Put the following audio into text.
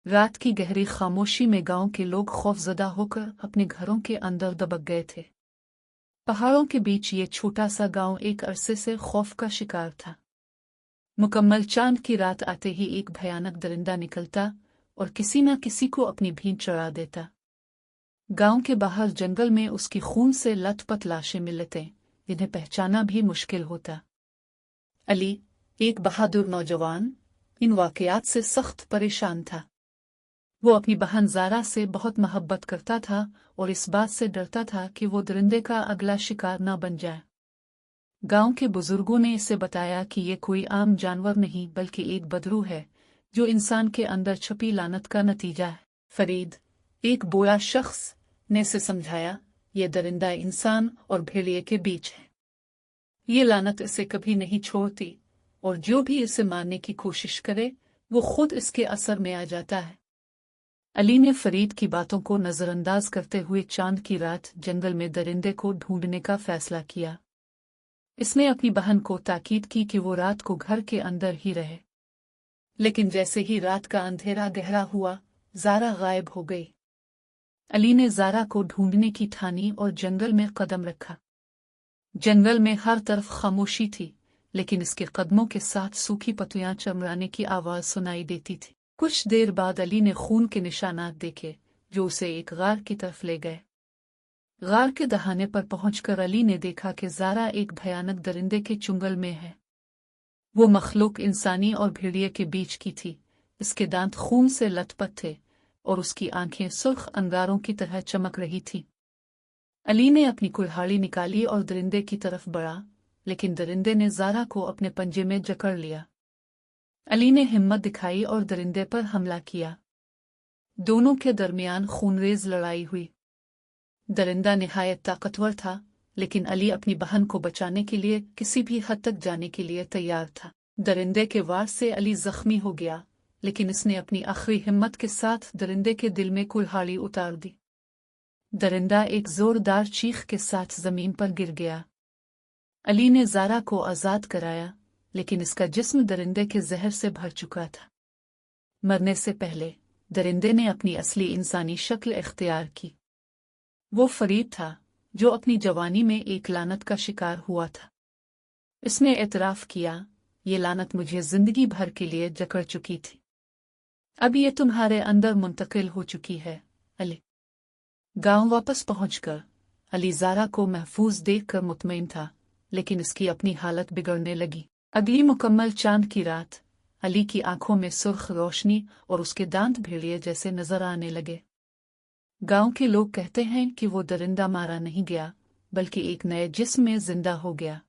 रात की गहरी खामोशी में गांव के लोग खौफजदा होकर अपने घरों के अंदर दबक गए थे। पहाड़ों के बीच ये छोटा सा गांव एक अरसे से खौफ का शिकार था। मुकम्मल चांद की रात आते ही एक भयानक दरिंदा निकलता और किसी न किसी को अपनी भीड़ चढ़ा देता। गांव के बाहर जंगल में उसकी खून से लथपथ लाशें मिलते, जिन्हें पहचाना भी मुश्किल होता। अली, एक बहादुर नौजवान, इन वाकयात से सख्त परेशान था। वो अपनी बहन ज़ारा से बहुत मोहब्बत करता था और इस बात से डरता था कि वो दरिंदे का अगला शिकार न बन जाए। गांव के बुजुर्गों ने इसे बताया कि ये कोई आम जानवर नहीं बल्कि एक बदरू है, जो इंसान के अंदर छुपी लानत का नतीजा है। फरीद, एक बोया शख्स, ने इसे समझाया, ये दरिंदा इंसान और भेड़िए के बीच है। ये लानत इसे कभी नहीं छोड़ती और जो भी इसे मारने की कोशिश करे वो खुद इसके असर में आ जाता है। अली ने फरीद की बातों को नजरअंदाज करते हुए चांद की रात जंगल में दरिंदे को ढूंढने का फैसला किया। इसने अपनी बहन को ताकीद की कि वो रात को घर के अंदर ही रहे। लेकिन जैसे ही रात का अंधेरा गहरा हुआ, ज़ारा गायब हो गई। अली ने ज़ारा को ढूंढने की ठानी और जंगल में कदम रखा। जंगल में हर तरफ खामोशी थी, लेकिन इसके कदमों के साथ सूखी पत्तियां चमराने की आवाज सुनाई देती थी। कुछ देर बाद अली ने खून के निशानात देखे, जो उसे एक गार की तरफ ले गए। गार के दहाने पर पहुंचकर अली ने देखा कि ज़ारा एक भयानक दरिंदे के चुंगल में है। वो मखलूक इंसानी और भेड़िए के बीच की थी। इसके दांत खून से लथपथ थे और उसकी आंखें सुर्ख अंगारों की तरह चमक रही थीं। अली ने अपनी कुल्हाड़ी निकाली और दरिंदे की तरफ बढ़ा, लेकिन दरिंदे ने ज़ारा को अपने पंजे में जकड़ लिया। अली ने हिम्मत दिखाई और दरिंदे पर हमला किया। दोनों के दरमियान खूनरेज लड़ाई हुई। दरिंदा निहायत ताकतवर था, लेकिन अली अपनी बहन को बचाने के लिए किसी भी हद तक जाने के लिए तैयार था। दरिंदे के वार से अली जख्मी हो गया, लेकिन इसने अपनी आखिरी हिम्मत के साथ दरिंदे के दिल में कुल्हाड़ी उतार दी। दरिंदा एक जोरदार चीख के साथ जमीन पर गिर गया। अली ने ज़ारा को आज़ाद कराया, लेकिन इसका जिस्म दरिंदे के जहर से भर चुका था। मरने से पहले दरिंदे ने अपनी असली इंसानी शक्ल इख्तियार की। वो फरीद था, जो अपनी जवानी में एक लानत का शिकार हुआ था। इसने एतराफ़ किया, ये लानत मुझे जिंदगी भर के लिए जकड़ चुकी थी। अब ये तुम्हारे अंदर मुंतकिल हो चुकी है, अली। गांव वापस पहुंचकर अली ज़ारा को महफूज देखकर मुतमईन था, लेकिन इसकी अपनी हालत बिगड़ने लगी। अगली मुकम्मल चांद की रात अली की आंखों में सुर्ख रोशनी और उसके दांत भेड़िए जैसे नजर आने लगे। गांव के लोग कहते हैं कि वो दरिंदा मारा नहीं गया, बल्कि एक नए जिस्म में जिंदा हो गया।